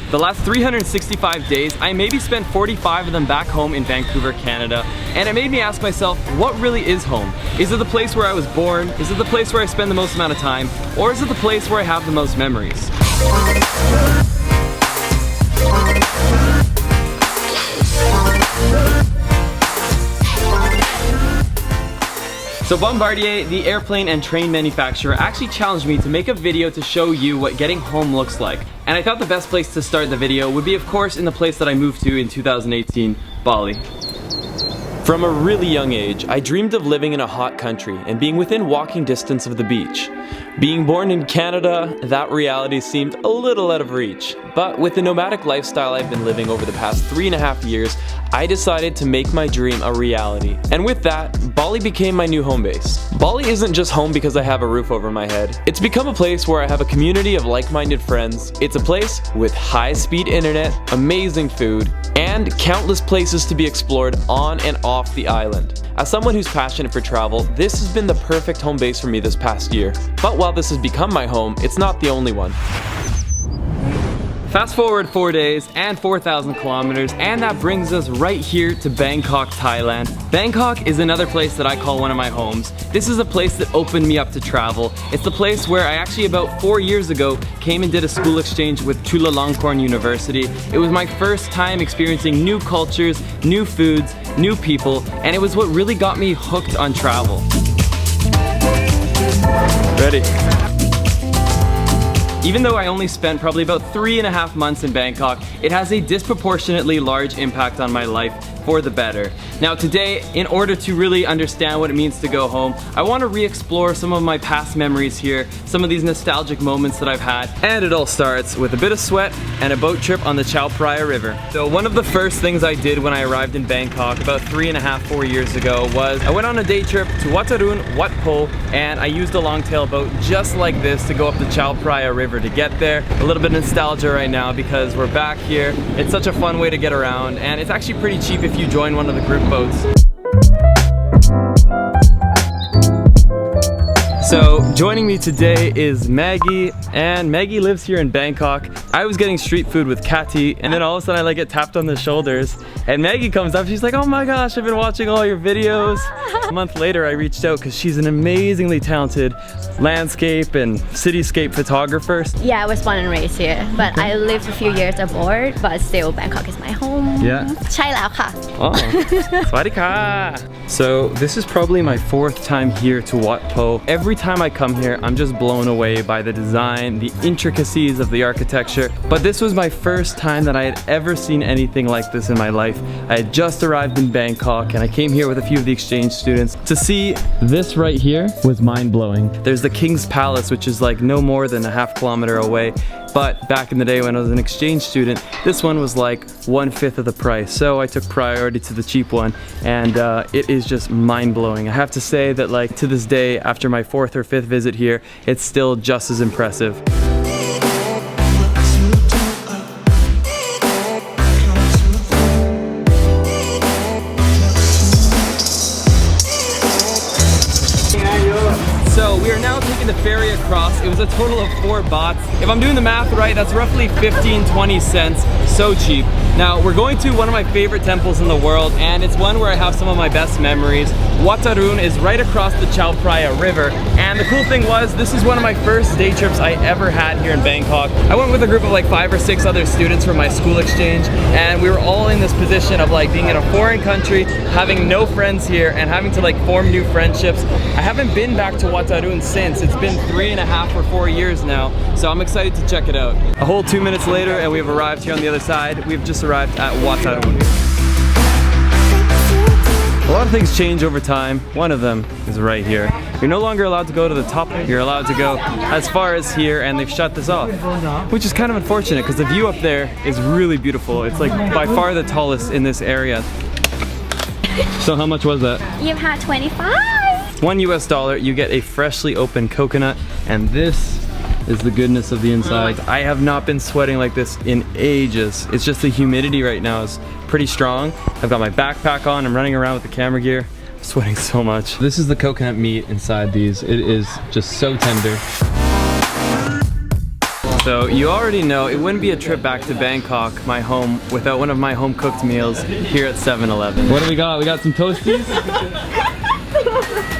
The last 365 days, I maybe spent 45 of them back home in Vancouver, Canada, and it made me ask myself, what really is home? Is it the place where I was born? Is it the place where I spend the most amount of time? Or is it the place where I have the most memories? So Bombardier, the airplane and train manufacturer, actually challenged me to make a video to show you what getting home looks like. And I thought the best place to start the video would be, of course, in the place that I moved to in 2018, Bali. From a really young age, I dreamed of living in a hot country and being within walking distance of the beach. Being born in Canada, that reality seemed a little out of reach. But with the nomadic lifestyle I've been living over the past 3.5 years, I decided to make my dream a reality. And with that, Bali became my new home base. Bali isn't just home because I have a roof over my head. It's become a place where I have a community of like-minded friends. It's a place with high-speed internet, amazing food, and countless places to be explored on and off the island. As someone who's passionate for travel, this has been the perfect home base for me this past year. But while this has become my home, it's not the only one. Fast forward 4 days and 4,000 kilometers, and that brings us right here to Bangkok, Thailand. Bangkok is another place that I call one of my homes. This is a place that opened me up to travel. It's the place where I actually about 4 years ago came and did a school exchange with Chulalongkorn University. It was my first time experiencing new cultures, new foods, new people, and it was what really got me hooked on travel. Ready? Even though I only spent probably about 3.5 months in Bangkok, it has a disproportionately large impact on my life for the better. Now today, in order to really understand what it means to go home, I want to re-explore some of my past memories here, some of these nostalgic moments that I've had, and it all starts with a bit of sweat and a boat trip on the Chao Phraya River. So one of the first things I did when I arrived in Bangkok about 4 years ago was I went on a day trip to Wat Arun, Wat Po, and I used a longtail boat just like this to go up the Chao Phraya River to get there. A little bit of nostalgia right now because we're back here. It's such a fun way to get around, and it's actually pretty cheap if you join one of the group boats. So joining me today is Maggie, and Maggie lives here in Bangkok. I was getting street food with Kati, and then all of a sudden I like get tapped on the shoulders, and Maggie comes up, she's like, oh my gosh, I've been watching all your videos. A month later I reached out because she's an amazingly talented landscape and cityscape photographer. Yeah, I was born and raised here, but I lived a few years abroad, but still Bangkok is my home. Yeah. ใช่แล้วค่ะ Oh, Swadika. So this is probably my 4th time here to Wat Po. Every time I come here, I'm just blown away by the design, the intricacies of the architecture. But this was my first time that I had ever seen anything like this in my life. I had just arrived in Bangkok, and I came here with a few of the exchange students. To see this right here was mind-blowing. There's the King's Palace, which is like no more than a ½ kilometer away. But back in the day when I was an exchange student, this one was like 1/5 of the price. So I took priority to the cheap one, and it is just mind-blowing. I have to say that, like, to this day, after my 4th or 5th visit here, it's still just as impressive. So we are now taking the ferry across. It was a total of 4 bahts. If I'm doing the math right, that's roughly 15-20 cents. So cheap. Now we're going to one of my favorite temples in the world, and it's one where I have some of my best memories. Wat Arun is right across the Chao Phraya River, and the cool thing was this is one of my first day trips I ever had here in Bangkok. I went with a group of like 5 or 6 other students from my school exchange, and we were all in this position of like being in a foreign country, having no friends here, and having to like form new friendships. I haven't been back to Wat Arun since. It's been 3.5 or 4 years now, so I'm excited to check it out. A whole 2 minutes later, and we've arrived here on the other side. We've just arrived at Wat Arun. A lot of things change over time. One of them is right here. You're no longer allowed to go to the top. You're allowed to go as far as here, and they've shut this off, which is kind of unfortunate because the view up there is really beautiful. It's like by far the tallest in this area. So how much was that? You've had 25. $1 US, you get a freshly opened coconut, and this is the goodness of the inside. I have not been sweating like this in ages. It's just the humidity right now is pretty strong. I've got my backpack on, I'm running around with the camera gear. I'm sweating so much. This is the coconut meat inside these. It is just so tender. So you already know it wouldn't be a trip back to Bangkok, my home, without one of my home cooked meals here at 7-Eleven. What do we got? We got some toasties?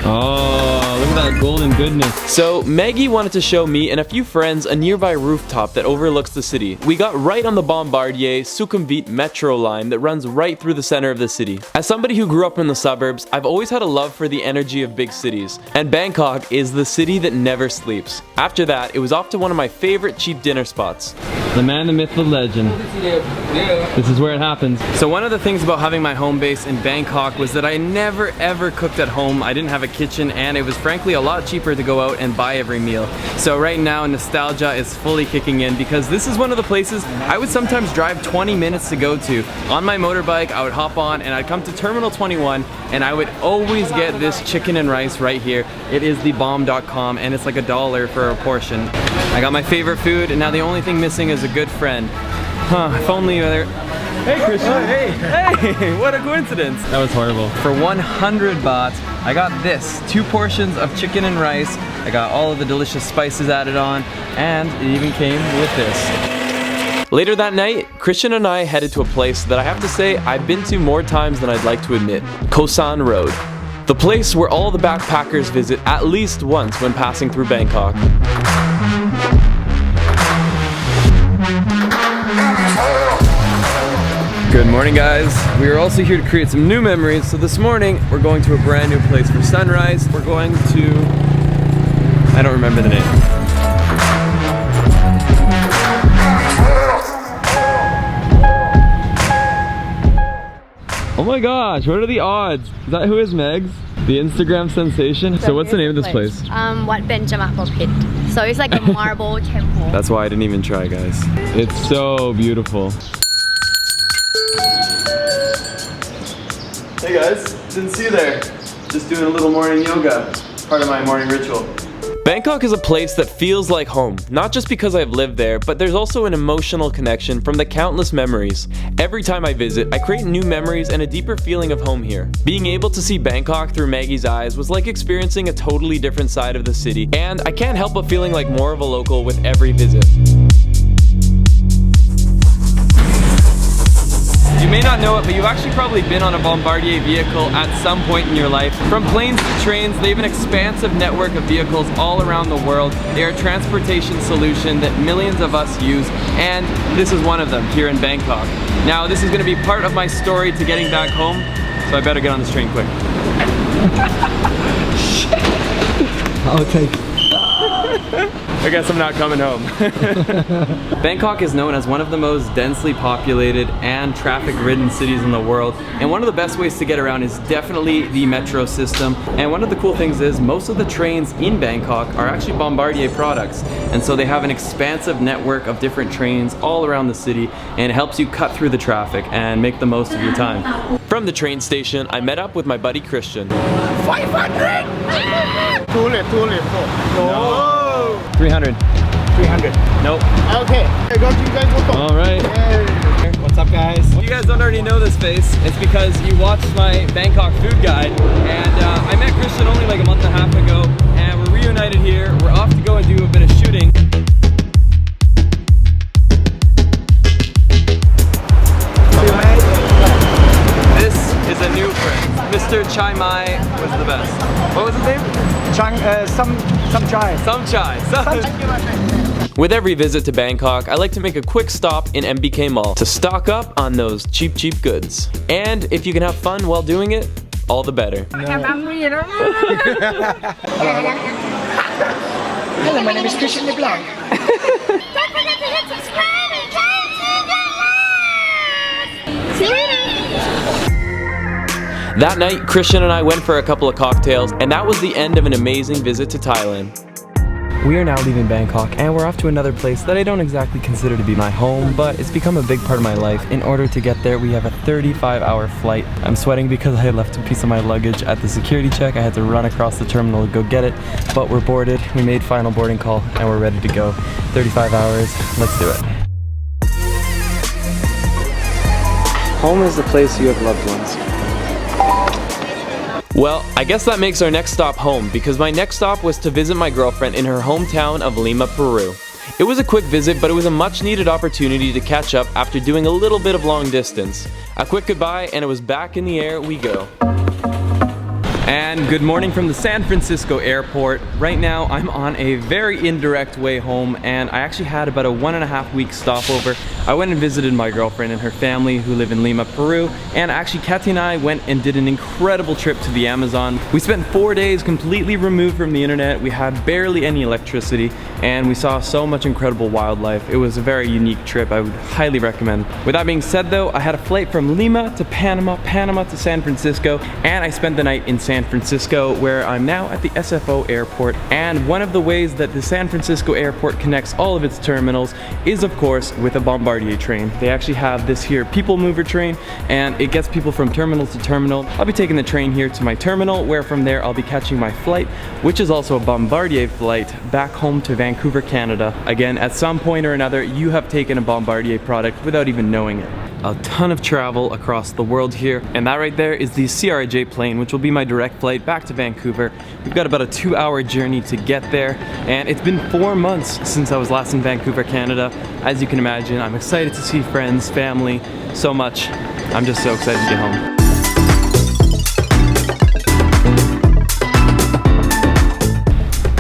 Oh, look at that golden goodness. So Maggie wanted to show me and a few friends a nearby rooftop that overlooks the city. We got right on the Bombardier Sukhumvit metro line that runs right through the center of the city. As somebody who grew up in the suburbs, I've always had a love for the energy of big cities. And Bangkok is the city that never sleeps. After that, it was off to one of my favorite cheap dinner spots. The man, the myth, the legend. This is where it happens. So one of the things about having my home base in Bangkok was that I never ever cooked at home. I didn't have a kitchen, and it was frankly a lot cheaper to go out and buy every meal. So right now nostalgia is fully kicking in because this is one of the places I would sometimes drive 20 minutes to go to. On my motorbike, I would hop on and I'd come to Terminal 21 and I would always get this chicken and rice right here. It is the bomb.com and it's like $1 for a portion. I got my favorite food and now the only thing missing is a good friend. Huh, if only there... Hey Christian! Oh, hey! Hey! What a coincidence! That was horrible. For 100 baht, I got this. 2 portions of chicken and rice. I got all of the delicious spices added on, and it even came with this. Later that night, Christian and I headed to a place that I have to say I've been to more times than I'd like to admit. Koh San Road. The place where all the backpackers visit at least once when passing through Bangkok. Good morning guys. We are also here to create some new memories. So this morning we're going to a brand new place for sunrise. We're going to... I don't remember the name. Oh my gosh, what are the odds? Is that who is Megs? The Instagram sensation? So what's the name of this place? Wat Benjamin Pit. So it's like a marble temple. That's why I didn't even try guys. It's so beautiful. Hey guys, didn't see you there. Just doing a little morning yoga, part of my morning ritual. Bangkok is a place that feels like home, not just because I've lived there, but there's also an emotional connection from the countless memories. Every time I visit, I create new memories and a deeper feeling of home here. Being able to see Bangkok through Maggie's eyes was like experiencing a totally different side of the city, and I can't help but feeling like more of a local with every visit. You may not know it, but you've actually probably been on a Bombardier vehicle at some point in your life. From planes to trains, they have an expansive network of vehicles all around the world. They are a transportation solution that millions of us use, and this is one of them here in Bangkok. Now, this is going to be part of my story to getting back home, so I better get on this train quick. I'll take it. I guess I'm not coming home. Bangkok is known as one of the most densely populated and traffic-ridden cities in the world, and one of the best ways to get around is definitely the metro system. And one of the cool things is most of the trains in Bangkok are actually Bombardier products, and so they have an expansive network of different trains all around the city, and it helps you cut through the traffic and make the most of your time. From the train station, I met up with my buddy Christian. 500! Too late. No. 300. 300. Nope. Okay. I got you guys. All right. Hey. What's up, guys? If you guys don't already know this face, it's because you watched my Bangkok food guide, and I met Christian only like a month and a half ago, and we're reunited here. We're off to go and do a bit of shooting. This is a new friend. Mr. Chai Mai was the best. What was his name? Some chai. Some chai. With every visit to Bangkok, I like to make a quick stop in MBK Mall to stock up on those cheap goods. And if you can have fun while doing it, all the better. Hello, my name is Christian LeBlanc. Don't forget to hit subscribe and see you later. That night, Christian and I went for a couple of cocktails, and that was the end of an amazing visit to Thailand. We are now leaving Bangkok, and we're off to another place that I don't exactly consider to be my home, but it's become a big part of my life. In order to get there, we have a 35-hour flight. I'm sweating because I had left a piece of my luggage at the security check. I had to run across the terminal to go get it, but we're boarded. We made final boarding call, and we're ready to go. 35 hours, let's do it. Home is the place you have loved ones. Well, I guess that makes our next stop home, because my next stop was to visit my girlfriend in her hometown of Lima, Peru. It was a quick visit, but it was a much needed opportunity to catch up after doing a little bit of long distance. A quick goodbye and it was back in the air we go. And good morning from the San Francisco airport. Right now I'm on a very indirect way home, and I actually had about a 1.5 week stopover. I went and visited my girlfriend and her family who live in Lima, Peru, and actually Kathy and I went and did an incredible trip to the Amazon. We spent 4 days completely removed from the internet. We had barely any electricity and we saw so much incredible wildlife. It was a very unique trip. I would highly recommend. With that being said though, I had a flight from Lima to Panama, Panama to San Francisco, and I spent the night in San Francisco, where I'm now at the SFO airport. And one of the ways that the San Francisco airport connects all of its terminals is of course with a Bombardier train. They actually have this here people mover train, and it gets people from terminal to terminal. I'll be taking the train here to my terminal, where from there I'll be catching my flight, which is also a Bombardier flight, back home to Vancouver, Canada. Again, at some point or another, you have taken a Bombardier product without even knowing it. A ton of travel across the world here, and that right there is the CRJ plane, which will be my direct flight back to Vancouver. We've got about a 2-hour journey to get there, and it's been 4 months since I was last in Vancouver, Canada. As you can imagine, I'm excited to see friends, family, so much. I'm just so excited to get home.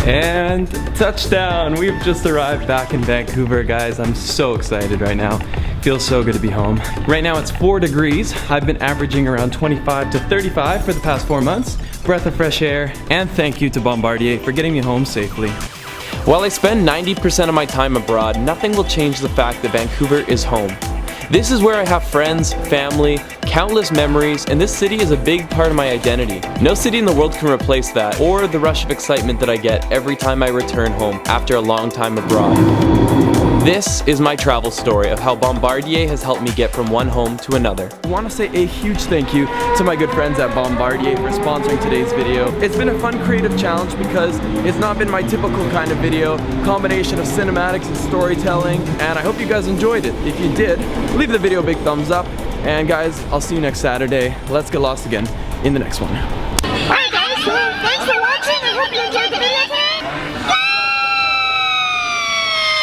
And touchdown! We've just arrived back in Vancouver, guys. I'm so excited right now. Feels so good to be home. Right now it's 4 degrees. I've been averaging around 25 to 35 for the past 4 months. Breath of fresh air, and thank you to Bombardier for getting me home safely. While I spend 90% of my time abroad, nothing will change the fact that Vancouver is home. This is where I have friends, family, countless memories, and this city is a big part of my identity. No city in the world can replace that, or the rush of excitement that I get every time I return home after a long time abroad. This is my travel story of how Bombardier has helped me get from one home to another. I want to say a huge thank you to my good friends at Bombardier for sponsoring today's video. It's been a fun creative challenge because it's not been my typical kind of video, combination of cinematics and storytelling, and I hope you guys enjoyed it. If you did, leave the video a big thumbs up, and guys, I'll see you next Saturday. Let's get lost again in the next one. Alright guys, so thanks for watching. I hope you enjoyed